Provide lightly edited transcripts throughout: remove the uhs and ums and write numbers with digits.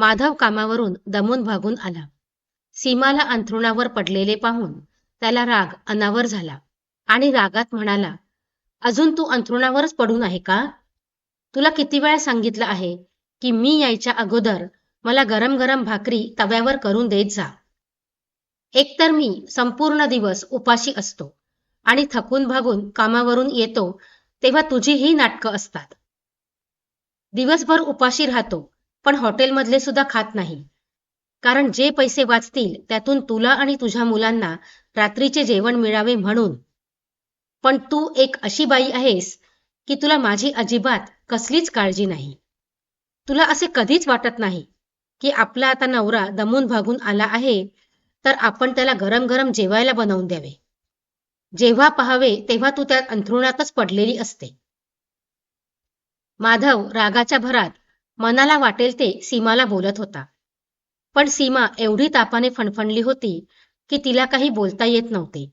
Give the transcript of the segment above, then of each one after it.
माधव कामावरून दमून भागून आला. सीमाला अंथरुणावर पडलेले पाहून त्याला राग अनावर झाला आणि रागात म्हणाला, अजून तू अंथरुणावरच पडून आहे का? तुला किती वेळा सांगितलं आहे की मी यायच्या अगोदर मला गरम गरम भाकरी तव्यावर करून देत जा. एकतर मी संपूर्ण दिवस उपाशी असतो आणि थकून भागून कामावरून येतो तेव्हा तुझी ही नाटकं असतात. दिवसभर उपाशी राहतो पण हॉटेलमधले सुद्धा खात नाही, कारण जे पैसे वाचतील त्यातून तुला आणि तुझ्या मुलांना रात्रीचे जेवण मिळावे म्हणून. पण तू एक अशी बाई आहेस की तुला माझी अजिबात कसलीच काळजी नाही. तुला असे कधीच वाटत नाही की आपला आता नवरा दमून भागून आला आहे तर आपण त्याला गरम गरम जेवायला बनवून द्यावे. जेव्हा पाहावे तेव्हा तू त्या अंथरुणातच पडलेली असते. माधव रागाच्या भरात मनाला वाटेल ते सीमाला बोलत होता. पण सीमा एवढी तापाने फणफणली होती की तिला काही बोलता येत नव्हते.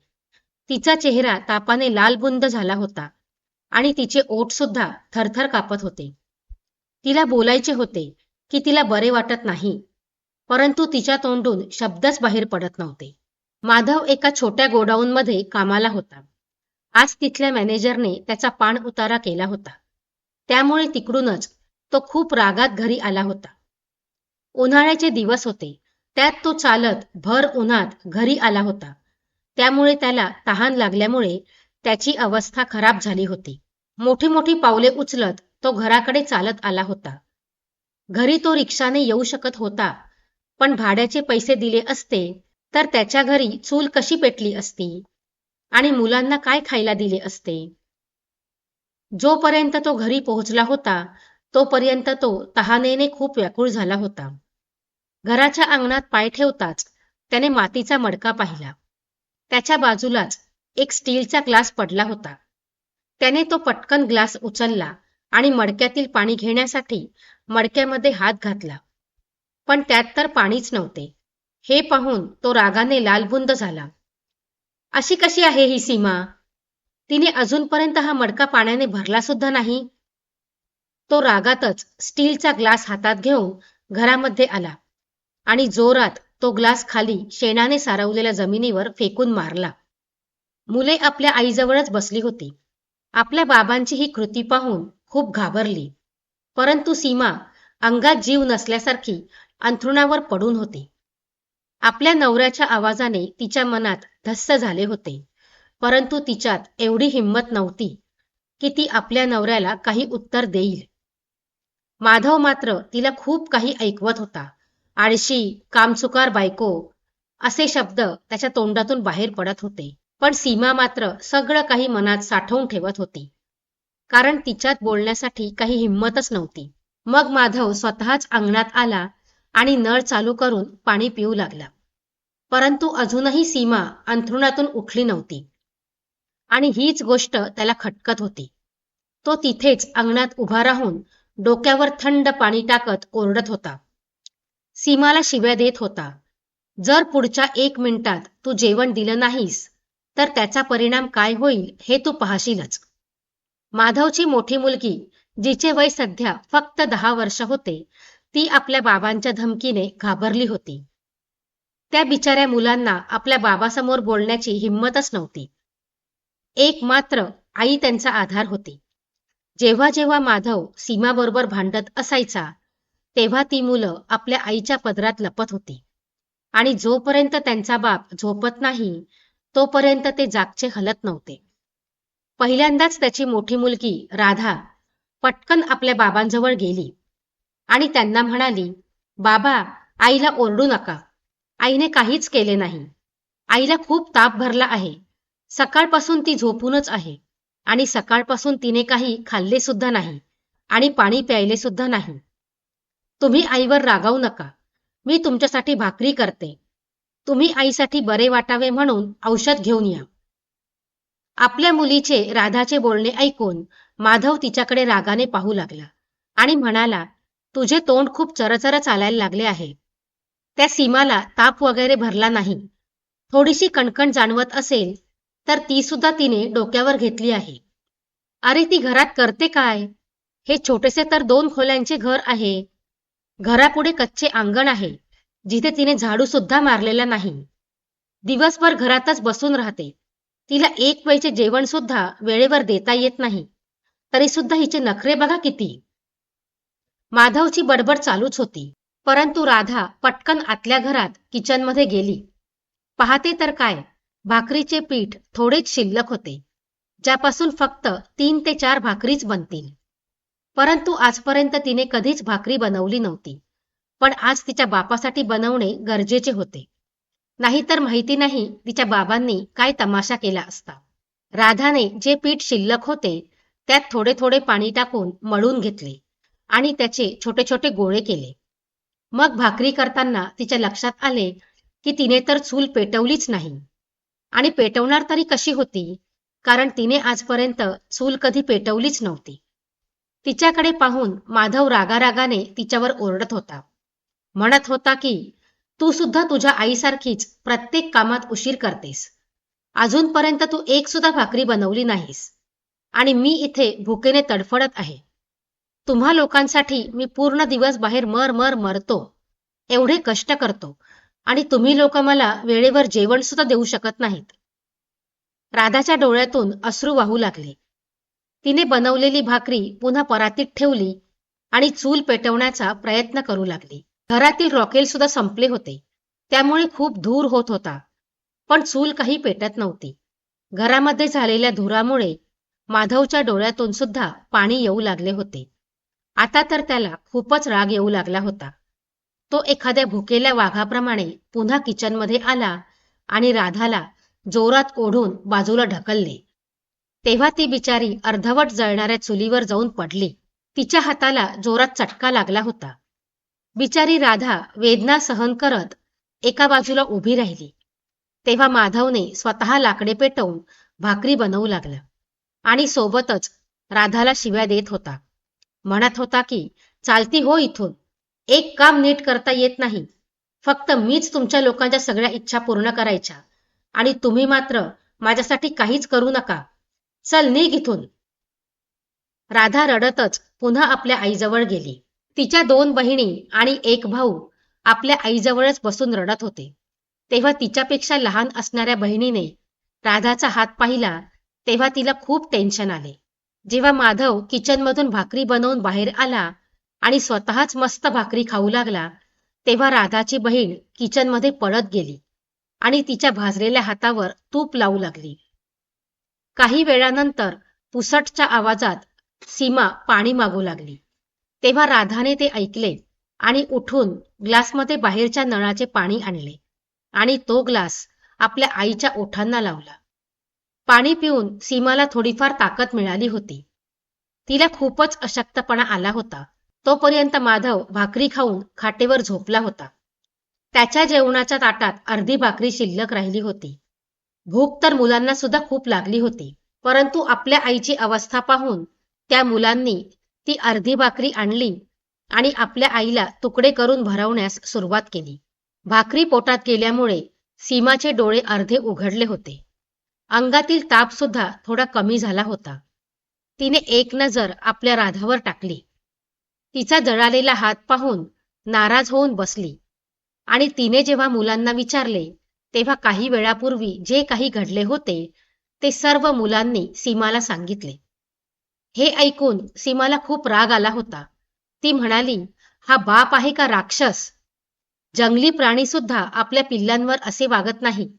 तिचा चेहरा तापाने लालबुंद झाला होता आणि तिचे ओठ सुद्धा थरथर कापत होते. तिला बोलायचे होते की तिला बरे वाटत नाही, परंतु तिच्या तोंडून शब्दच बाहेर पडत नव्हते. माधव एका छोट्या गोडाऊनमध्ये कामाला होता. आज तिथल्या मॅनेजरने त्याचा पाण उतारा केला होता, त्यामुळे तिकडूनच तो खूप रागात घरी आला होता. उन्हाळ्याचे दिवस होते, त्यात तो चालत भर उन्हात घरी आला होता, त्यामुळे त्याला तहान लागल्यामुळे त्याची अवस्था खराब झाली होती. मोठी मोठी पावले उचलत तो घराकडे चालत आला होता. घरी तो रिक्षाने येऊ शकत होता, पण भाड्याचे पैसे दिले असते तर त्याच्या घरी चूल कशी पेटली असती आणि मुलांना काय खायला दिले असते. जोपर्यंत तो घरी पोहोचला होता तोपर्यंत तो तहानेने खूप व्याकुळ झाला होता. घराच्या अंगणात पाय ठेवताच त्याने मातीचा मडका पाहिला. त्याच्या बाजूलाच एक स्टीलचा ग्लास पडला होता. त्याने तो पटकन ग्लास उचलला आणि मडक्यातील पाणी घेण्यासाठी मडक्यामध्ये हात घातला, पण त्यात तर पाणीच नव्हते. हे पाहून तो रागाने लालबुंद झाला. अशी कशी आहे ही सीमा? तिने अजूनपर्यंत हा मडका पाण्याने भरला सुद्धा नाही. तो रागातच स्टीलचा ग्लास हातात घेऊन घरामध्ये आला आणि जोरात तो ग्लास खाली शेणाने सारवलेल्या जमिनीवर फेकून मारला. मुले आपल्या आईजवळच बसली होती. आपल्या बाबांची ही कृती पाहून खूप घाबरली, परंतु सीमा अंगात जीव नसल्यासारखी अंथरुणावर पडून होती. आपल्या नवऱ्याच्या आवाजाने तिच्या मनात धस्स झाले होते, परंतु तिच्यात एवढी हिंमत नव्हती की ती आपल्या नवऱ्याला काही उत्तर देईल. माधव मात्र तिला खूप काही ऐकवत होता. आळशी, कामचुकार बायको असे शब्द त्याच्या तोंडातून बाहेर पडत होते, पण सीमा मात्र सगळं काही मनात साठवून ठेवत होती, कारण तिच्यात बोलण्यासाठी काही हिंमतच नव्हती. मग माधव स्वतःच अंगणात आला आणि नळ चालू करून पाणी पिऊ लागला. परंतु अजूनही सीमा अंथरुणातून उठली नव्हती आणि हीच गोष्ट त्याला खटकत होती. तो तिथेच अंगणात उभा राहून डोक्यावर थंड पाणी टाकत ओरडत होता. सीमाला शिव्या देत होता. जर पुढच्या 1 मिनिटात तू जेवण दिलं नाहीस तर त्याचा परिणाम काय होईल हे तू पाहशीलच. माधवची मोठी मुलगी, जिचे वय सध्या फक्त 10 वर्ष होते, ती आपल्या बाबांच्या धमकीने घाबरली होती. त्या बिचाऱ्या मुलांना आपल्या बाबासमोर बोलण्याची हिंमतच नव्हती. एक मात्र आई त्यांचा आधार होती. जेव्हा जेव्हा माधव सीमाबरोबर भांडत असायचा तेव्हा ती मुलं आपल्या आईच्या पदरात लपत होती आणि जोपर्यंत त्यांचा बाप झोपत नाही तोपर्यंत ते जागचे हलत नव्हते. पहिल्यांदाच त्याची मोठी मुलगी राधा पटकन आपल्या बाबांजवळ गेली आणि त्यांना म्हणाली, बाबा, आईला ओरडू नका. आईने काहीच केले नाही. आईला खूप ताप भरला आहे. सकाळपासून ती झोपूनच आहे आणि सकाळपासून तिने काही खाल्ले सुद्धा नाही आणि पाणी प्यायले सुद्धा नाही. तुम्ही आईवर रागावू नका. मी तुमच्यासाठी भाकरी करते. तुम्ही आईसाठी बरे वाटावे म्हणून औषध घेऊन या. आपल्या मुलीचे राधाचे बोलणे ऐकून माधव तिच्याकडे रागाने पाहू लागला आणि म्हणाला, तुझे तोंड खूप चरचर चालायला लागले आहे. त्या सीमाला ताप वगैरे भरला नाही. थोडीशी कणकण जाणवत असेल तर ती सुद्धा तिने डोक्यावर घेतली आहे. अरे ती घरात करते काय? हे छोटेसे तर 2 खोल्यांचे घर आहे. घरापुढे कच्चे अंगण आहे, जिथे तिने झाडू सुद्धा मारलेला नाही. दिवसभर घरातच बसून राहते. तिला एक वेळचे जेवण सुद्धा वेळेवर देता येत नाही. तरी सुद्धा हिचे नखरे बघा किती. माधवची बडबड चालूच होती, परंतु राधा पटकन आतल्या घरात किचनमध्ये गेली. पाहते तर काय, भाकरीचे पीठ थोडेच शिल्लक होते, ज्यापासून फक्त 3 ते 4 भाकरीच बनतील. परंतु आजपर्यंत तिने कधीच भाकरी बनवली नव्हती. पण आज तिच्या बापासाठी बनवणे गरजेचे होते. नाहीतर माहिती नाही तिच्या बाबांनी काय तमाशा केला असता. राधाने जे पीठ शिल्लक होते त्यात थोडे थोडे पाणी टाकून मळून घेतले आणि त्याचे छोटे छोटे गोळे केले. मग भाकरी करताना तिच्या लक्षात आले की तिने तर चूल पेटवलीच नाही. आणि पेटवणार तरी कशी होती, कारण तिने आजपर्यंत चूल कधी पेटवलीच नव्हती. तिच्याकडे पाहून माधव रागारागाने तिच्यावर ओरडत होता. म्हणत होता की तू सुद्धा तुझ्या आईसारखीच प्रत्येक कामात उशीर करतेस. अजूनपर्यंत तू एक सुद्धा भाकरी बनवली नाहीस आणि मी इथे भुकेने तडफडत आहे. तुम्हा लोकांसाठी मी पूर्ण दिवस बाहेर मरतो, एवढे कष्ट करतो आणि तुम्ही लोक मला वेळेवर जेवण सुद्धा देऊ शकत नाहीत. राधाच्या डोळ्यातून अश्रू वाहू लागले. तिने बनवलेली भाकरी पुन्हा परातीत ठेवली आणि चूल पेटवण्याचा प्रयत्न करू लागली. घरातील रॉकेल सुद्धा संपले होते, त्यामुळे खूप धूर होत होता. पण चूल काही पेटत नव्हती. घरामध्ये झालेल्या धुरामुळे माधवच्या डोळ्यातून सुद्धा पाणी येऊ लागले होते. आता तर त्याला खूपच राग येऊ लागला होता. तो एखाद्या भुकेल्या वाघाप्रमाणे पुन्हा किचनमध्ये आला आणि राधाला जोरात ओढून बाजूला ढकलले. तेव्हा ती बिचारी अर्धवट जळणाऱ्या चुलीवर जाऊन पडली. तिच्या हाताला जोरात चटका लागला होता. बिचारी राधा वेदना सहन करत एका बाजूला उभी राहिली. तेव्हा माधवने स्वतः लाकडे पेटवून भाकरी बनवू लागला आणि सोबतच राधाला शिव्या देत होता. म्हणत होता की चालती हो इथून, एक काम नीट करता येत नाही. फक्त मीच तुमच्या लोकांच्या सगळ्या इच्छा पूर्ण करायच्या आणि तुम्ही मात्र माझ्यासाठी काहीच करू नका. चल निघ इथून. राधा रडतच पुन्हा आपल्या आईजवळ गेली. तिच्या 2 बहिणी आणि 1 भाऊ आपल्या आईजवळच बसून रडत होते. तेव्हा तिच्यापेक्षा लहान असणाऱ्या बहिणीने राधाचा हात पाहिला तेव्हा तिला खूप टेन्शन आले. जेव्हा माधव किचनमधून भाकरी बनवून बाहेर आला आणि स्वतःच मस्त भाकरी खाऊ लागला, तेव्हा राधाची बहीण किचनमध्ये पळत गेली आणि तिच्या भाजलेल्या हातावर तूप लावू लागली. काही वेळानंतर पुसटच्या आवाजात सीमा पाणी मागू लागली. तेव्हा राधाने ते ऐकले आणि उठून ग्लासमध्ये बाहेरच्या नळाचे पाणी आणले आणि तो ग्लास आपल्या आईच्या ओठांना लावला. पाणी पिऊन सीमाला थोडीफार ताकद मिळाली होती. तिला खूपच अशक्तपणा आला होता. तोपर्यंत माधव भाकरी खाऊन खाटेवर झोपला होता. त्याच्या जेवणाच्या ताटात अर्धी भाकरी शिल्लक राहिली होती. भूक तर मुलांना सुद्धा खूप लागली होती, परंतु आपल्या आईची अवस्था पाहून त्या मुलांनी ती अर्धी भाकरी आणली आणि आपल्या आईला तुकडे करून भरवण्यास सुरुवात केली. भाकरी पोटात गेल्यामुळे सीमाचे डोळे अर्धे उघडले होते. अंगातील ताप सुद्धा थोडा कमी झाला होता. तिने एक नजर आपल्या राधावर टाकली. तिचा जळालेला हात पाहून नाराज होऊन बसली आणि तिने जेव्हा मुलांना विचारले तेव्हा काही वेळापूर्वी जे काही घडले होते ते सर्व मुलांनी सीमाला सांगितले. हे ऐकून सीमाला खूप राग आला होता. ती म्हणाली, हा बाप आहे का राक्षस? जंगली प्राणी सुद्धा आपल्या पिल्लांवर असे वागत नाही.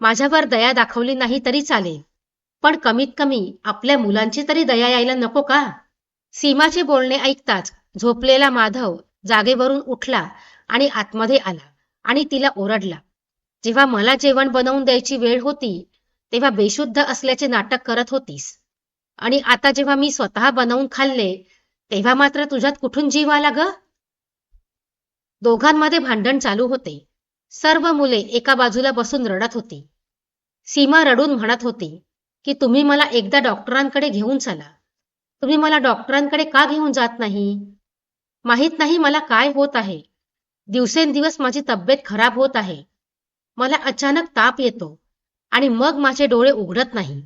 माझ्यावर दया दाखवली नाही तरी चालेल, पण कमीत कमी आपल्या मुलांची तरी दया यायला नको का? सीमाचे बोलणे ऐकताच झोपलेला माधव जागेवरून उठला आणि आतमध्ये आला आणि तिला ओरडला. जेव्हा मला जेवण बनवून द्यायची वेळ होती तेव्हा बेशुद्ध असल्याचे नाटक करत होतीस आणि आता जेव्हा मी स्वतः बनवून खाल्ले तेव्हा मात्र तुझ्यात कुठून जीव आला ग? दोघांमध्ये भांडण चालू होते. सर्व मुले एका बाजूला बसून रडत होती. सीमा रडून म्हणत होती की तुम्ही मला एकदा डॉक्टरांकडे घेऊन चला. तुम्ही मला डॉक्टरांकडे का घेऊन जात नाही? माहित नाही मला काय होत आहे. दिवसेंदिवस माझी तब्येत खराब होत आहे. मला अचानक ताप येतो आणि मग माझे डोळे उघडत नाही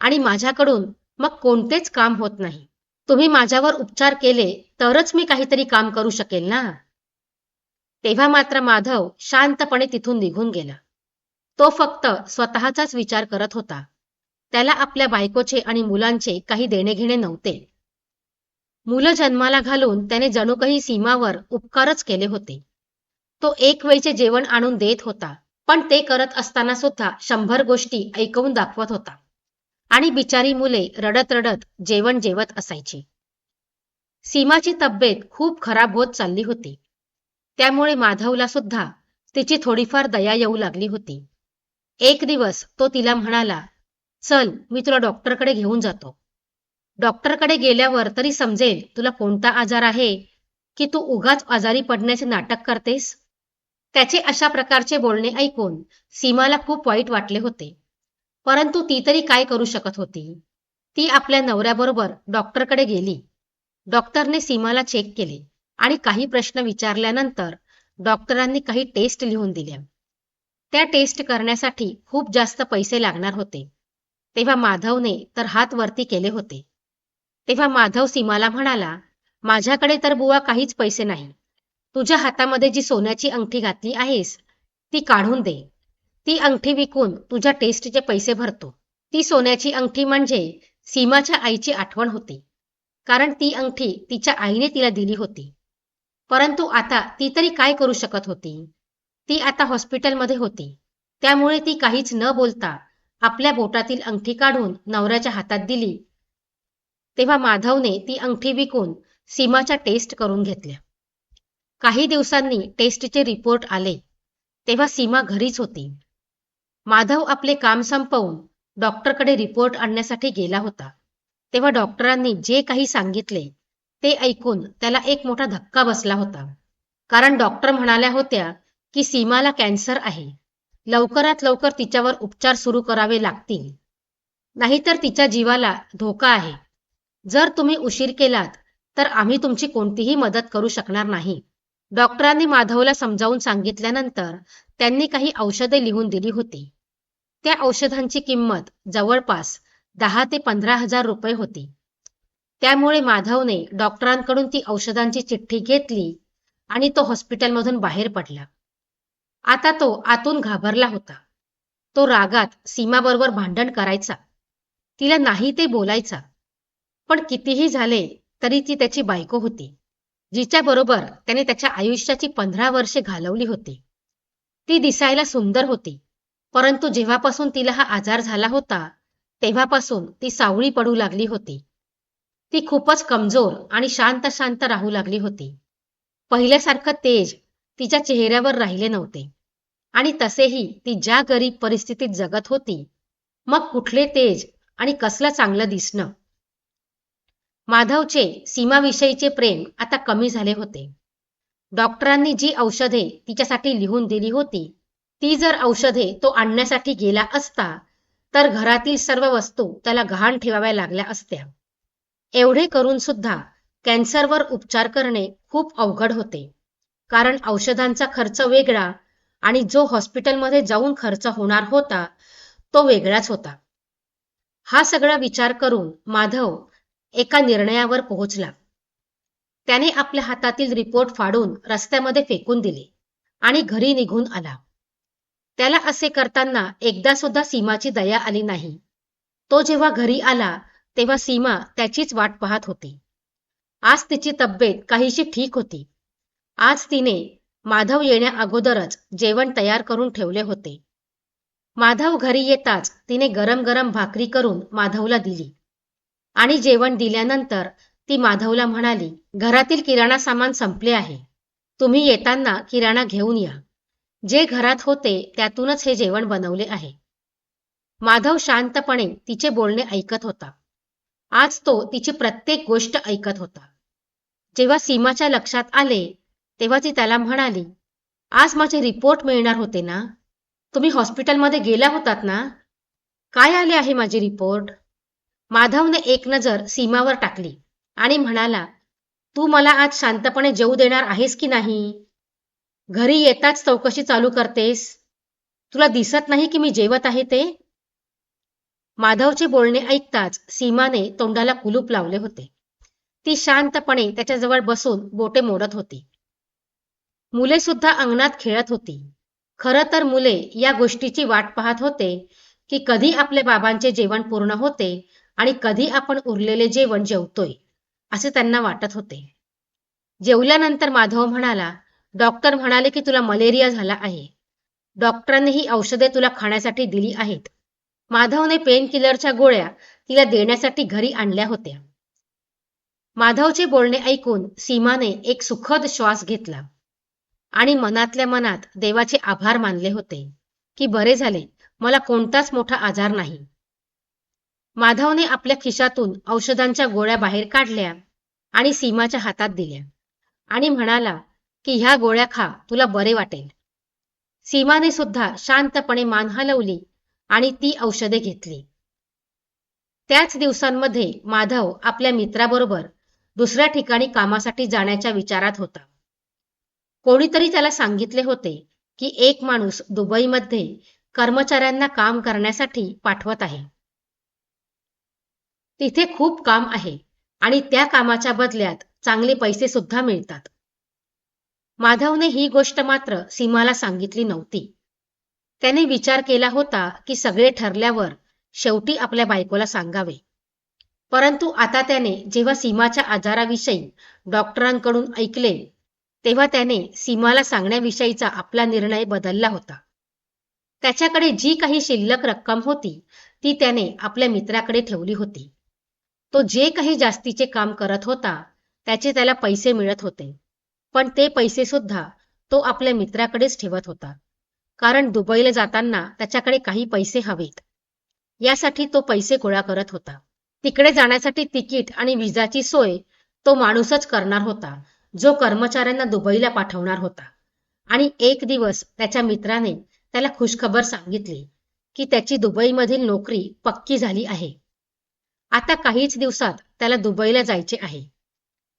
आणि माझ्याकडून मग कोणतेच काम होत नाही. तुम्ही माझ्यावर उपचार केले तरच मी काहीतरी काम करू शकेल ना. तेव्हा मात्र माधव शांतपणे तिथून निघून गेला. तो फक्त स्वतःचाच विचार करत होता. त्याला आपल्या बायकोचे आणि मुलांचे काही देणेघेणे नव्हते. मुलं जन्माला घालून त्याने जणू काही सीमावर उपकारच केले होते. तो एक वेळचे जेवण आणून देत होता, पण ते करत असताना सुद्धा 100 गोष्टी ऐकवून दाखवत होता. आणि बिचारी मुले रडत रडत जेवण जेवत असायची. सीमाची तब्येत खूप खराब होत चालली होती. त्यामुळे माधवला सुद्धा तिची थोडीफार दया येऊ लागली होती. एक दिवस तो तिला म्हणाला, चल मी तुला डॉक्टरकडे घेऊन जातो. डॉक्टरकडे गेल्यावर तरी समजेल तुला कोणता आजार आहे की तू उगाच आजारी पडण्याचे नाटक करतेस. त्याचे अशा प्रकारचे बोलणे ऐकून सीमाला खूप वाईट वाटले होते. परंतु ती तरी काय करू शकत होती. ती आपल्या नवऱ्याबरोबर डॉक्टरकडे गेली. डॉक्टरने सीमाला चेक केले आणि काही प्रश्न विचारल्यानंतर डॉक्टरांनी काही टेस्ट लिहून दिल्या. त्या टेस्ट करण्यासाठी खूप जास्त पैसे लागणार होते. तेव्हा माधवने तर हात वरती केले होते. तेव्हा माधव सीमाला म्हणाला, माझ्याकडे तर बुवा काहीच पैसे नाही. तुझ्या हातामध्ये जी सोन्याची अंगठी घातली आहेस ती काढून दे. ती अंगठी विकून तुझ्या टेस्टचे पैसे भरतो. ती सोन्याची अंगठी म्हणजे सीमाच्या आईची आठवण होती. कारण ती अंगठी तिच्या आईने तिला दिली होती. परंतु आता ती तरी काय करू शकत होती. ती आता हॉस्पिटलमध्ये होती. त्यामुळे ती काहीच न बोलता आपल्या बोटातील अंगठी काढून नवऱ्याच्या हातात दिली. तेव्हा माधवने ती अंगठी विकून सीमाच्या टेस्ट करून घेतल्या. काही दिवसांनी टेस्टचे रिपोर्ट आले. तेव्हा सीमा घरीच होती. माधव आपले काम संपवून डॉक्टरकडे रिपोर्ट आणण्यासाठी गेला होता. तेव्हा डॉक्टरांनी जे काही सांगितले ते ऐकून त्याला एक मोठा धक्का बसला होता. कारण डॉक्टर म्हणाल्या होत्या की सीमाला कॅन्सर आहे. लवकरात लवकर तिच्यावर उपचार सुरू करावे लागतील, नाहीतर तिच्या जीवाला धोका आहे. जर तुम्ही उशीर केलात तर आम्ही तुमची कोणतीही मदत करू शकणार नाही. डॉक्टरांनी माधवला समजावून सांगितल्यानंतर त्यांनी काही औषधे लिहून दिली होती. त्या औषधांची किंमत जवळपास 10 ते 15,000 रुपये होती. त्यामुळे माधवने डॉक्टरांकडून ती औषधांची चिठ्ठी घेतली आणि तो हॉस्पिटलमधून बाहेर पडला. आता तो आतून घाबरला होता. तो रागात सीमाबरोबर भांडण करायचा. तिला नाही ते बोलायचा. पण कितीही झाले तरी ती त्याची बायको होती, जिच्याबरोबर त्याने त्याच्या आयुष्याची 15 वर्षे घालवली होती. ती दिसायला सुंदर होती, परंतु जेव्हापासून तिला हा आजार झाला होता तेव्हापासून ती सावळी पडू लागली होती. ती खूपच कमजोर आणि शांत शांत राहू लागली होती. पहिल्यासारखं तेज तिच्या चेहऱ्यावर राहिले नव्हते. आणि तसेही ती ज्या गरीब परिस्थितीत जगत होती, मग कुठले तेज आणि कसलं चांगलं दिसणं. माधवचे सीमाविषयीचे प्रेम आता कमी झाले होते. डॉक्टरांनी जी औषधे तिच्यासाठी लिहून दिली होती, ती जर औषधे तो आणण्यासाठी गेला असता तर घरातील सर्व वस्तू त्याला गहाण ठेवाव्या लागल्या असत्या. एवढे करून सुद्धा कॅन्सरवर उपचार करणे खूप अवघड होते. कारण औषधांचा खर्च वेगळा आणि जो हॉस्पिटलमध्ये जाऊन खर्च होणार होता तो वेगळाच होता. हा सगळा विचार करून माधव एका निर्णयावर पोहोचला. त्याने आपल्या हातातील रिपोर्ट फाडून रस्त्यामध्ये फेकून दिले आणि घरी निघून आला. त्याला असे करताना एकदा सुद्धा सीमाची दया आली नाही. तो जेव्हा घरी आला तेव्हा सीमा त्याचीच वाट पाहत होती. आज तिची तब्येत काहीशी ठीक होती. आज तिने माधव येण्या अगोदरच जेवण तयार करून ठेवले होते. माधव घरी येताच तिने गरम गरम भाकरी करून माधवला दिली आणि जेवण दिल्यानंतर ती माधवला म्हणाली, घरातील किराणा सामान संपले आहे. तुम्ही येताना किराणा घेऊन या. जे घरात होते त्यातूनच हे जेवण बनवले आहे. माधव शांतपणे तिचे बोलणे ऐकत होता. आज तो तिची प्रत्येक गोष्ट ऐकत होता. जेव्हा सीमाच्या लक्षात आले तेव्हा ती त्याला म्हणाली, आज माझे रिपोर्ट मिळणार होते ना. तुम्ही हॉस्पिटलमध्ये गेला होतात ना. काय आले आहे माझे रिपोर्ट. माधवने एक नजर सीमावर टाकली आणि म्हणाला, तू मला आज शांतपणे जेवू देणार आहेस की नाही. घरी येताच चौकशी चालू करतेस. तुला दिसत नाही की मी जेवत आहे ते. माधवचे बोलणे ऐकताच सीमाने तोंडाला कुलूप लावले होते. ती शांतपणे त्याच्याजवळ बसून बोटे मोडत होती. मुले सुद्धा अंगणात खेळत होती. खरं तर मुले या गोष्टीची वाट पाहत होते की कधी आपल्या बाबांचे जेवण पूर्ण होते आणि कधी आपण उरलेले जेवण जेवतोय, असे त्यांना वाटत होते. जेवल्यानंतर माधव म्हणाला, डॉक्टर म्हणाले की तुला मलेरिया झाला आहे. डॉक्टरांनी ही औषधे तुला खाण्यासाठी दिली आहेत. माधवने पेन किलरच्या गोळ्या तिला देण्यासाठी घरी आणल्या होत्या. माधवचे बोलणे ऐकून सीमाने एक सुखद श्वास घेतला आणि मनातल्या मनात देवाचे आभार मानले होते की बरे झाले, मला कोणताच मोठा आजार नाही. माधवने आपल्या खिशातून औषधांच्या गोळ्या बाहेर काढल्या आणि सीमाच्या हातात दिल्या आणि म्हणाला की ह्या गोळ्या खा, तुला बरे वाटेल. सीमाने सुद्धा शांतपणे मान हलवली आणि ती औषधे घेतली. त्याच दिवसांमध्ये माधव आपल्या मित्राबरोबर दुसऱ्या ठिकाणी कामासाठी जाण्याच्या विचारात होता. कोणीतरी त्याला सांगितले होते की एक माणूस दुबईमध्ये कर्मचाऱ्यांना काम करण्यासाठी पाठवत आहे. तिथे खूप काम आहे आणि त्या कामाच्या बदल्यात चांगले पैसे सुद्धा मिळतात. माधवने ही गोष्ट मात्र सीमाला सांगितली नव्हती. त्याने विचार केला होता की सगळे ठरल्यावर शेवटी आपल्या बायकोला सांगावे. परंतु आता त्याने जेव्हा सीमाच्या आजाराविषयी डॉक्टरांकडून ऐकले तेव्हा त्याने सीमाला सांगण्याविषयीचा आपला निर्णय बदलला होता. त्याच्याकडे जी काही शिल्लक रक्कम होती ती त्याने आपल्या मित्राकडे ठेवली होती. तो जे काही जास्तीचे काम करत होता त्याचे त्याला पैसे मिळत होते, पण ते पैसे सुद्धा तो आपल्या मित्राकडेच ठेवत होता, कारण दुबईला जाताना त्याच्याकडे काही पैसे हवेत. यासाठी तो पैसे गोळा करत होता. तिकडे जाण्यासाठी तिकीट आणि विजाची सोय तो माणूसच करणार होता जो कर्मचाऱ्यांना दुबईला पाठवणार होता. आणि एक दिवस त्याच्या मित्राने त्याला खुशखबर सांगितली की त्याची दुबईमधील नोकरी पक्की झाली आहे. आता काहीच दिवसात त्याला दुबईला जायचे आहे.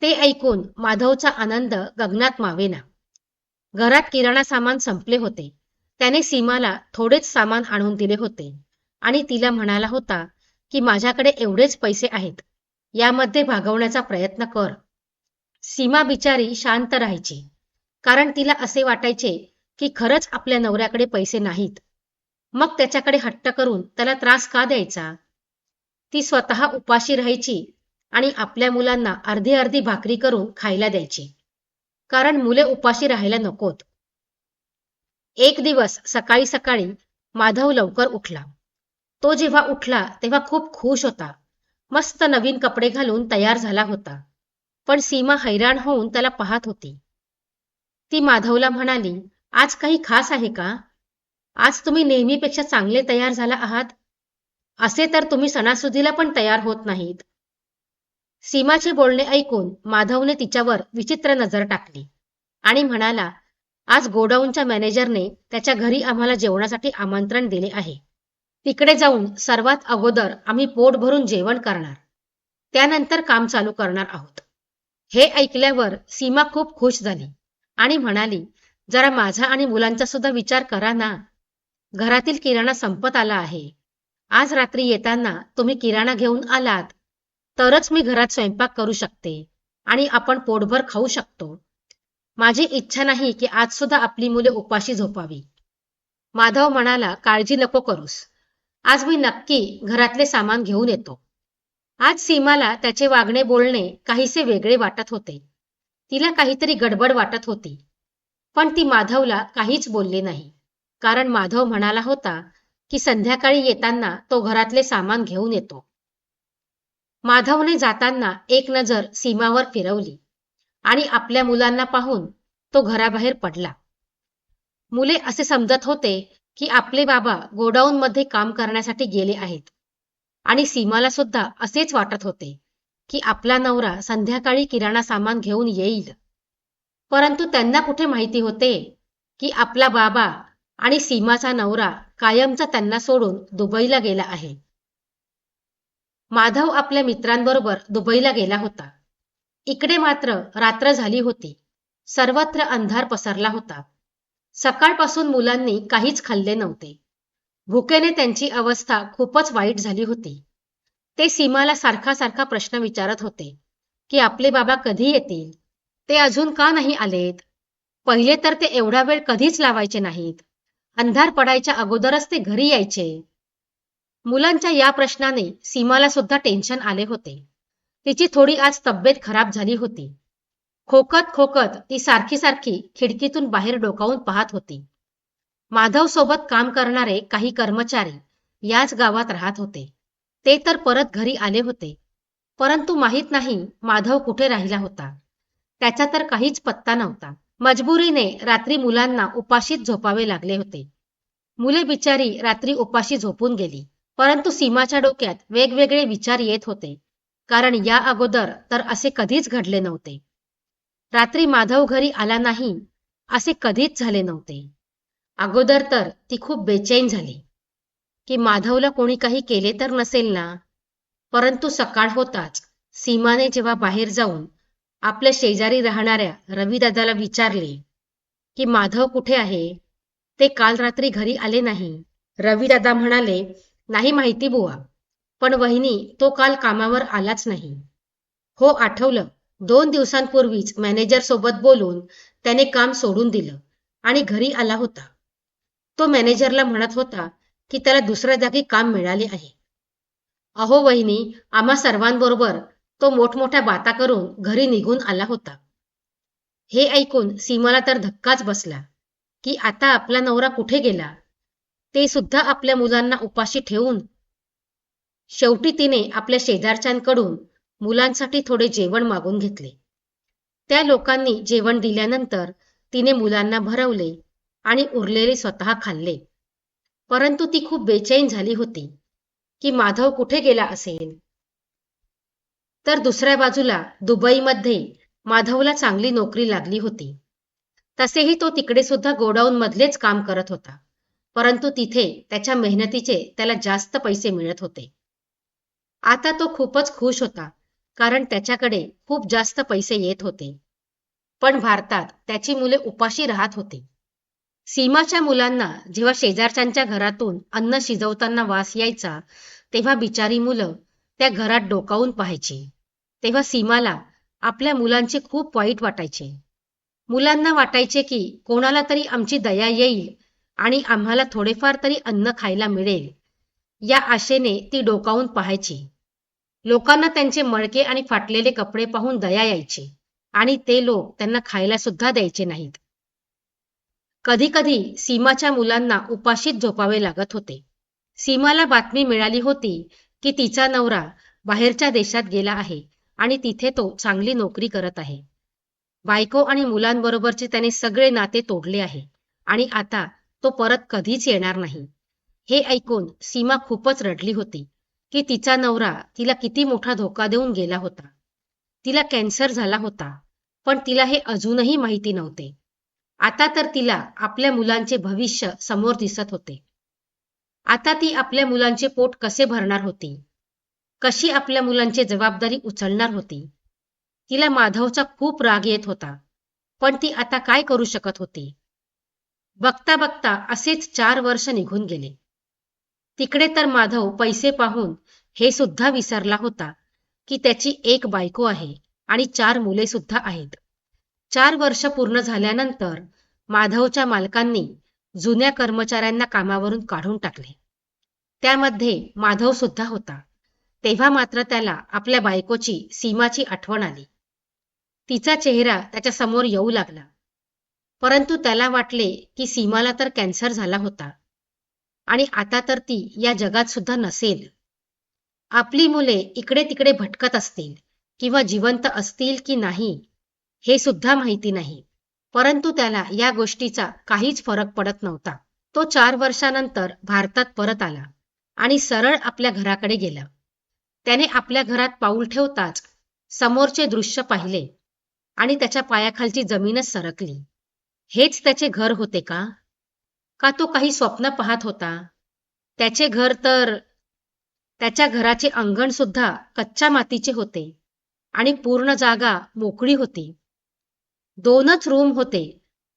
ते ऐकून माधवचा आनंद गगनात मावेना. घरात किराणा सामान संपले होते. त्याने सीमाला थोडेच सामान आणून दिले होते आणि तिला म्हणाला होता की माझ्याकडे एवढेच पैसे आहेत, यामध्ये भागवण्याचा प्रयत्न कर. सीमा बिचारी शांत राहायची, कारण तिला असे वाटायचे की खरंच आपल्या नवऱ्याकडे पैसे नाहीत. मग त्याच्याकडे हट्ट करून त्याला त्रास का द्यायचा. ती स्वतः उपाशी राहायची आणि आपल्या मुलांना अर्धी अर्धी भाकरी करून खायला द्यायची, कारण मुले उपाशी राहायला नकोत. एक दिवस सकाळी सकाळी माधव लवकर उठला. तो जेव्हा उठला तेव्हा खूप खुश होता. मस्त नवीन कपडे घालून तयार झाला होता. पण सीमा हैराण होऊन त्याला पाहत होती. ती माधवला म्हणाली, आज काही खास आहे का? आज तुम्ही नेहमीपेक्षा चांगले तयार झाला आहात. असे तर तुम्ही सणासुदीला पण तयार होत नाहीत. सीमाचे बोलणे ऐकून माधवने तिच्यावर विचित्र नजर टाकली आणि म्हणाला, आज गोडाऊनच्या मॅनेजरने त्याच्या घरी आम्हाला जेवणासाठी आमंत्रण दिले आहे. तिकडे जाऊन सर्वात अगोदर आम्ही पोट भरून जेवण करणार, त्यानंतर काम चालू करणार आहोत. हे ऐकल्यावर सीमा खूप खुश झाली आणि म्हणाली, जरा माझा आणि मुलांचा सुद्धा विचार करा ना. घरातील किराणा संपत आला आहे. आज रात्री येताना तुम्ही किराणा घेऊन आलात तरच मी घरात स्वयंपाक करू शकते आणि आपण पोटभर खाऊ शकतो. माझी इच्छा नाही की आज सुद्धा आपली मुले उपाशी झोपावी. माधव म्हणाला, काळजी नको करूस. आज मी नक्की घरातले सामान घेऊन येतो. आज सीमाला त्याचे वागणे बोलणे काहीसे वेगळे वाटत होते. तिला काहीतरी गडबड वाटत होती. पण ती माधवला काहीच बोलली नाही, कारण माधव म्हणाला होता की संध्याकाळी येताना तो घरातले सामान घेऊन येतो. माधवने जाताना एक नजर सीमावर फिरवली आणि आपल्या मुलांना पाहून तो घराबाहेर पडला. मुले असे समजत होते की आपले बाबा गोडाऊनमध्ये काम करण्यासाठी गेले आहेत आणि सीमाला सुद्धा असेच वाटत होते की आपला नवरा संध्याकाळी किराणा सामान घेऊन येईल. परंतु त्यांना कुठे माहिती होते की आपला बाबा आणि सीमाचा नवरा कायमचा त्यांना सोडून दुबईला गेला आहे. माधव आपल्या मित्रांबरोबर दुबईला गेला होता. इकडे मात्र रात्र झाली होती. सर्वत्र अंधार पसरला होता. सकाळपासून मुलांनी काहीच खाल्ले नव्हते. भुकेने त्यांची अवस्था खूपच वाईट झाली होती. ते सीमाला सारखा सारखा प्रश्न विचारत होते. की आपले बाबा कधी येतील, ते अजून का नाही आलेत. पहिले तर ते एवढा वेळ कधीच लावायचे नाहीत. अंधार पडायच्या अगोदरच ते घरी यायचे. मुलांच्या या प्रश्नाने सीमाला सुद्धा टेन्शन आले होते. तिची थोडी आज तब्येत खराब झाली होती. खोकत खोकत ती सारखी सारखी खिडकीतून बाहेर डोकावून पाहत होती. माधव सोबत काम करणारे काही कर्मचारी याच गावात राहत होते. ते तर परत घरी आले होते. परंतु माहीत नाही माधव कुठे राहिला होता. त्याचा तर काहीच पत्ता नव्हता. मजबुरीने रात्री मुलांना उपाशीच झोपावे लागले होते. मुले बिचारी रात्री उपाशी झोपून गेली. परंतु सीमाच्या डोक्यात वेगवेगळे विचार येत होते. कारण या अगोदर तर असे कधीच घडले नव्हते. रात्री माधव घरी आला नाही असे कधीच झाले नव्हते. अगोदर तर ती खूप बेचैन झाली की माधवला कोणी काही केले तर नसेल ना. परंतु सकाळ होताच सीमाने जेव्हा बाहेर जाऊन आपल्या शेजारी राहणाऱ्या रविदादाला विचारले की माधव कुठे आहे, ते काल रात्री घरी आले नाही. रविदादा म्हणाले, नाही माहिती बुवा, पण वहिनी तो काल कामावर आलाच नाही. हो आठवलं, 2 दिवसांपूर्वीच मॅनेजर सोबत बोलून त्याने काम सोडून दिलं आणि घरी आला होता. तो मॅनेजरला म्हणत होता की त्याला दुसऱ्या जागी काम मिळाले आहे. अहो वहिनी, आम्हा सर्वांबरोबर तो मोठमोठ्या बाता करून घरी निघून आला होता. हे ऐकून सीमाला तर धक्काच बसला की आता आपला नवरा कुठे गेला, ते सुद्धा आपल्या मुलांना उपाशी ठेवून. शेवटी तिने आपल्या शेजारच्यांकडून मुलांसाठी थोडे जेवण मागून घेतले. त्या लोकांनी जेवण दिल्यानंतर तिने मुलांना भरवले आणि उरलेले स्वतः खाल्ले. परंतु ती खूप बेचैन झाली होती की माधव कुठे गेला असेल. तर दुसऱ्या बाजूला दुबईमध्ये माधवला चांगली नोकरी लागली होती. तसेही तो तिकडे सुद्धा गोडाऊन मधलेच काम करत होता. परंतु तिथे त्याच्या मेहनतीचे त्याला जास्त पैसे मिळत होते. आता तो खूपच खुश होता, कारण त्याच्याकडे खूप जास्त पैसे येत होते. पण भारतात त्याची मुले उपाशी राहत होती. सीमाच्या मुलांना जेव्हा शेजारच्यांच्या घरातून अन्न शिजवताना वास यायचा, तेव्हा बिचारी मुलं त्या घरात डोकावून पाहायची. तेव्हा सीमाला आपल्या मुलांचे खूप वाईट वाटायचे. मुलांना वाटायचे की कोणाला तरी आमची दया येईल आणि आम्हाला थोडेफार तरी अन्न खायला मिळेल, या आशेने ती डोकावून पाहायची. लोकांना त्यांचे मळके आणि फाटलेले कपडे पाहून दया यायची आणि ते लोक त्यांना खायला सुद्धा द्यायचे नाहीत. कधी कधी सीमाच्या मुलांना उपाशीच झोपावे लागत होते. सीमाला बातमी मिळाली होती की तिचा नवरा बाहेरच्या देशात गेला आहे आणि तिथे तो चांगली नोकरी करत आहे. बायको आणि मुलांबरोबरचे त्याने सगळे नाते तोडले आहे आणि आता तो परत कधीच येणार नाही. हे ऐकून सीमा खूपच रडली होती की तिचा नवरा तिला किती मोठा धोका देऊन गेला होता. तिला कॅन्सर झाला होता, पण तिला हे अजूनही माहिती नव्हते. आता तर तिला आपल्या मुलांचे भविष्य समोर दिसत होते. आता ती आपल्या मुलांचे पोट कसे भरणार होती, कशी आपल्या मुलांची जबाबदारी उचलणार होती. तिला माधवचा खूप राग येत होता, पण ती आता काय करू शकत होती. बघता बघता असेच 4 वर्ष निघून गेले. तिकडे तर माधव पैसे पाहून हे सुद्धा विसरला होता की त्याची एक बायको आहे आणि 4 मुले सुद्धा आहेत. 4 वर्ष पूर्ण झाल्यानंतर माधवच्या मालकांनी जुन्या कर्मचाऱ्यांना कामावरून काढून टाकले. त्यामध्ये माधव सुद्धा होता. तेव्हा मात्र त्याला आपल्या बायकोची, सीमाची आठवण आली. तिचा चेहरा त्याच्या समोर येऊ लागला. परंतु त्याला वाटले की सीमाला तर कॅन्सर झाला होता आणि आता तर ती या जगात सुद्धा नसेल. आपली मुले इकडे तिकडे भटकत असतील किंवा जिवंत असतील की नाही हे सुद्धा माहिती नाही. परंतु त्याला या गोष्टीचा काहीच फरक पडत नव्हता. तो 4 वर्षानंतर भारतात परत आला आणि सरळ आपल्या घराकडे गेला. त्याने आपल्या घरात पाऊल ठेवताच समोरचे दृश्य पाहिले आणि त्याच्या पायाखालची जमीनच सरकली. हेच त्याचे घर होते का? का तो काही स्वप्न पाहत होता? त्याचे घर तर त्याच्या घराचे अंगण सुद्धा कच्च्या मातीचे होते आणि पूर्ण जागा मोकळी होती. 2च रूम होते,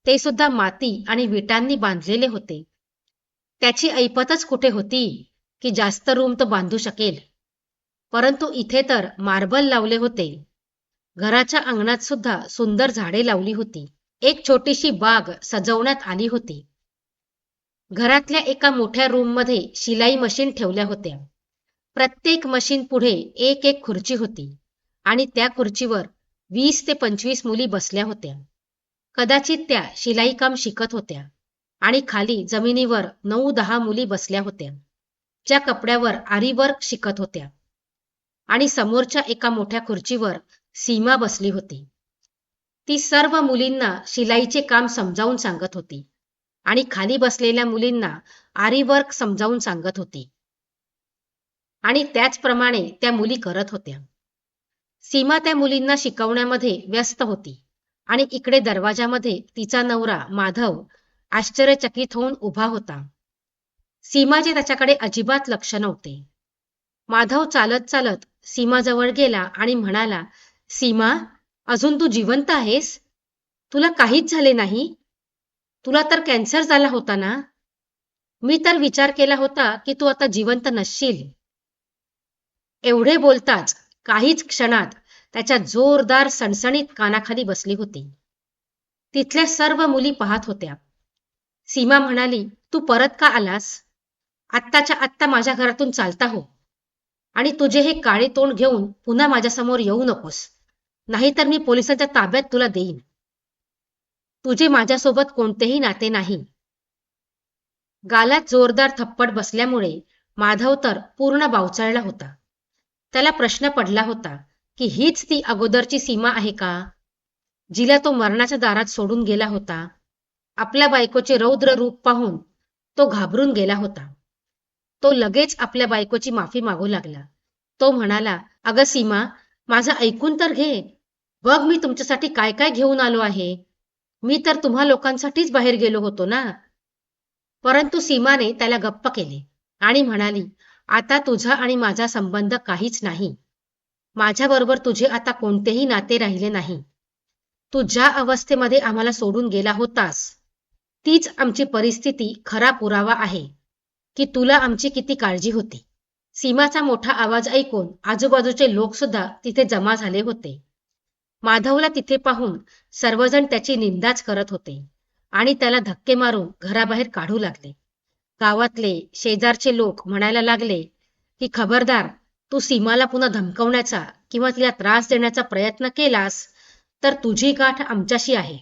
ते सुद्धा माती आणि विटांनी बांधलेले होते. त्याची ऐपतच कुठे होती की जास्त रूम तो बांधू शकेल. परंतु इथे तर मार्बल लावले होते. घराच्या अंगणात सुद्धा सुंदर झाडे लावली होती. एक छोटीशी बाग सजवण्यात आली होती. घरातल्या एका मोठ्या रूममध्ये शिलाई मशीन ठेवल्या होत्या. प्रत्येक मशीन पुढे एक एक खुर्ची होती आणि त्या खुर्चीवर 20 ते 25 मुली बसल्या होत्या. कदाचित त्या शिलाईकाम शिकत होत्या आणि खाली जमिनीवर 9-10 मुली बसल्या होत्या, ज्या कपड्यावर आरीवर्क शिकत होत्या. आणि समोरच्या एका मोठ्या खुर्चीवर सीमा बसली होती. ती सर्व मुलींना शिलाईचे काम समजावून सांगत होती आणि खाली बसलेल्या मुलींना आरीवर्क समजावून सांगत होती. आणि त्याचप्रमाणे त्या मुली करत होत्या. सीमा त्या मुलींना शिकवण्यामध्ये व्यस्त होती आणि इकडे दरवाजामध्ये तिचा नवरा माधव आश्चर्यचकित होऊन उभा होता. सीमाचे त्याच्याकडे अजिबात लक्ष नव्हते. माधव चालत चालत सीमाजवळ गेला आणि म्हणाला, सीमा, अजून तू जिवंत आहेस? तुला काहीच झाले नाही? तुला तर कॅन्सर झाला होता ना? मी तर विचार केला होता की तू आता जिवंत नसशील. एवढे बोलताच काहीच क्षणात त्याच्या जोरदार सणसणीत कानाखाली बसली होती. तिथल्या सर्व मुली पाहत होत्या. सीमा म्हणाली, तू परत का आलास? आत्ताच्या आत्ता माझ्या घरातून चालता हो आणि तुझे हे काळे तोंड घेऊन पुन्हा माझ्यासमोर येऊ नकोस, नाहीतर मी पोलिसांच्या ताब्यात तुला देईन. तुझे माझ्यासोबत कोणतेही नाते नाही. गालात जोरदार थप्पड बसल्यामुळे माधव तर पूर्ण बावचळला होता. त्याला प्रश्न पडला होता की हीच ती अगोदरची सीमा आहे का, जिला तो मरणाच्या दारात सोडून गेला होता? आपल्या बायकोचे रौद्र रूप पाहून तो घाबरून गेला होता. तो लगेच आपल्या बायकोची माफी मागू लागला. तो म्हणाला, अगं सीमा, माझं ऐकून तर घे. बघ मी तुमच्यासाठी काय काय घेऊन आलो आहे. मी तर तुम्हा लोकांसाठीच बाहेर गेलो होतो ना. परंतु सीमाने त्याला गप्प केले आणि म्हणाली, आता तुझा आणि माझा संबंध काहीच नाही. माझ्याबरोबर तुझे आता कोणतेही नाते राहिले नाही. तू ज्या अवस्थेमध्ये आम्हाला सोडून गेला होतास, तीच आमची परिस्थिती खरा पुरावा आहे की तुला आमची किती काळजी होती. सीमाचा मोठा आवाज ऐकून आजूबाजूचे लोक सुद्धा तिथे जमा झाले होते. माधवला तिथे पाहून सर्वजण त्याची निंदाच करत होते आणि त्याला धक्के मारून घराबाहेर काढू लागले. गावातले शेजारचे लोक म्हणायला लागले की खबरदार, तू सीमाला पुन्हा धमकवण्याचा किंवा तिला त्रास देण्याचा प्रयत्न केलास तर तुझी गाठ आमच्याशी आहे.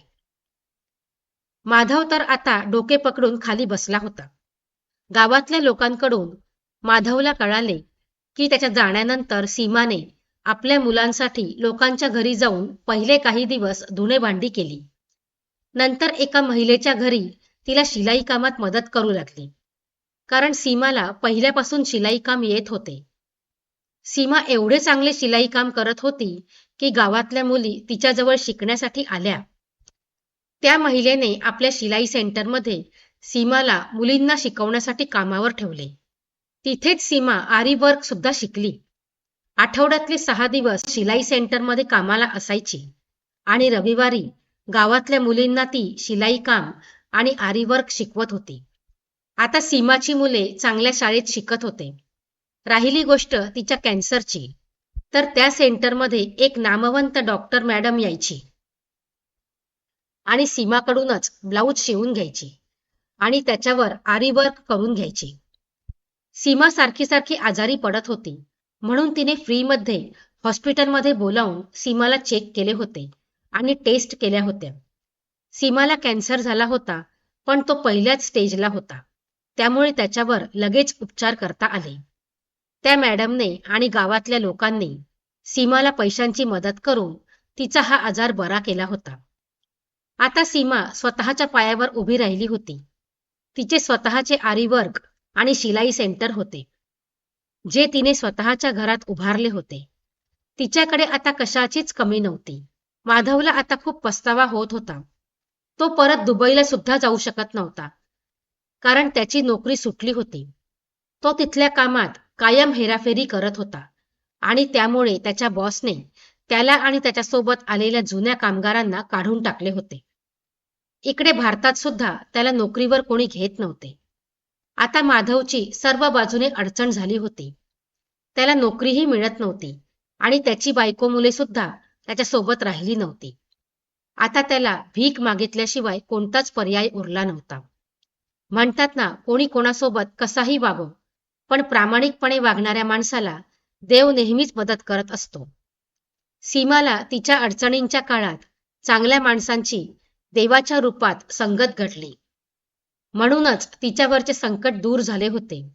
माधव तर आता डोके पकडून खाली बसला होता. गावातल्या लोकांकडून माधवला कळाले की त्याच्या जाण्यानंतर सीमाने आपल्या मुलांसाठी लोकांच्या घरी जाऊन पहिले काही दिवस धुणेभांडी केली. नंतर एका महिलेच्या घरी तिला शिलाई कामात मदत करू लागली, कारण सीमाला पहिल्यापासून शिलाई काम येत होते. सीमा एवढे चांगले शिलाई काम करत होती की गावातल्या मुली तिच्याजवळ शिकण्यासाठी आल्या. त्या महिलेने आपल्या शिलाई सेंटरमध्ये सीमाला मुलींना शिकवण्यासाठी कामावर ठेवले. तिथेच सीमा आरी वर्क सुद्धा शिकली. आठवड्यातले 6 दिवस शिलाई सेंटरमध्ये कामाला असायची आणि रविवारी गावातल्या मुलींना ती शिलाई काम आणि आरी वर्क शिकवत होती. आता सीमाची मुले चांगल्या शाळेत शिकत होते. राहिली गोष्ट तिच्या कॅन्सरची, तर त्या सेंटरमध्ये एक नामवंत डॉक्टर मॅडम यायची आणि सीमाकडूनच ब्लाऊज शिवून घ्यायची आणि त्याच्यावर आरी वर्क करून घ्यायची. सीमा सारखी सारखी आजारी पडत होती, म्हणून तिने फ्रीमध्ये हॉस्पिटलमध्ये बोलावून सीमाला चेक केले होते आणि टेस्ट केल्या होत्या. सीमाला कॅन्सर झाला होता, पण तो पहिल्याच स्टेजला होता, त्यामुळे त्याच्यावर लगेच उपचार करता आले. त्या मॅडमने आणि गावातल्या लोकांनी सीमाला पैशांची मदत करून तिचा हा आजार बरा केला होता. आता सीमा स्वतःच्या पायावर उभी राहिली होती. तिचे स्वतःचे आरी वर्क आणि शिलाई सेंटर होते, जे तिने स्वतःच्या घरात उभारले होते. तिच्याकडे आता कशाचीच कमी नव्हती. माधवला आता खूप पस्तावा होत होता. तो परत दुबईला सुद्धा जाऊ शकत नव्हता, कारण त्याची नोकरी सुटली होती. तो तिथल्या कामात कायम हेराफेरी करत होता आणि त्यामुळे त्याच्या बॉसने त्याला आणि त्याच्यासोबत आलेल्या जुन्या कामगारांना काढून टाकले होते. इकडे भारतात सुद्धा त्याला नोकरीवर कोणी घेत नव्हते. आता माधवची सर्व बाजूने अडचण झाली होती. त्याला नोकरीही मिळत नव्हती आणि त्याची बायको मुले सुद्धा त्याच्यासोबत राहिली नव्हती. आता त्याला भीक मागितल्याशिवाय कोणताच पर्याय उरला नव्हता. म्हणतात ना, कोणी कोणासोबत कसाही वागो, पण प्रामाणिकपणे वागणाऱ्या माणसाला देव नेहमीच मदत करत असतो. सीमाला तिच्या अडचणींच्या काळात चांगल्या माणसांची देवाच्या रूपात संगत घडली. म्हणूनच तिच्यावरचे संकट दूर झाले होते.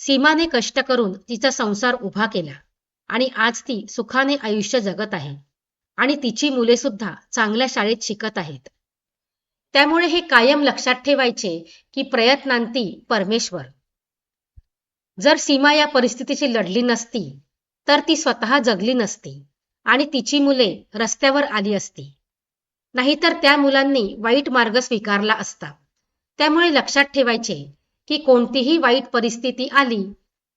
सीमाने कष्ट करून तिचा संसार उभा केला आणि आज ती सुखाने आयुष्य जगत आहे आणि तिची मुले सुद्धा चांगल्या शाळेत शिकत आहेत. त्यामुळे हे कायम लक्षात ठेवायचे की प्रयत्नांती परमेश्वर. जर सीमा या परिस्थितीशी लढली नसती तर ती स्वतः जगली नसती आणि तिची मुले रस्त्यावर आली असती. नाहीतर त्या मुलांनी वाईट मार्ग स्वीकारला असता. त्यामुळे लक्षात ठेवायचे की कोणतीही वाईट परिस्थिती आली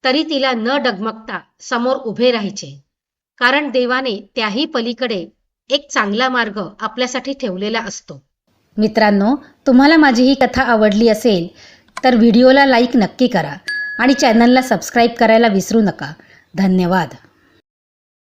तरी तिला न डगमगता समोर उभे राहायचे, कारण देवाने त्याही पलीकडे एक चांगला मार्ग आपल्यासाठी ठेवलेला असतो. मित्रांनो, तुम्हाला माझी ही कथा आवडली असेल तर व्हिडिओला लाईक नक्की करा आणि चॅनलला सबस्क्राईब करायला विसरू नका. धन्यवाद.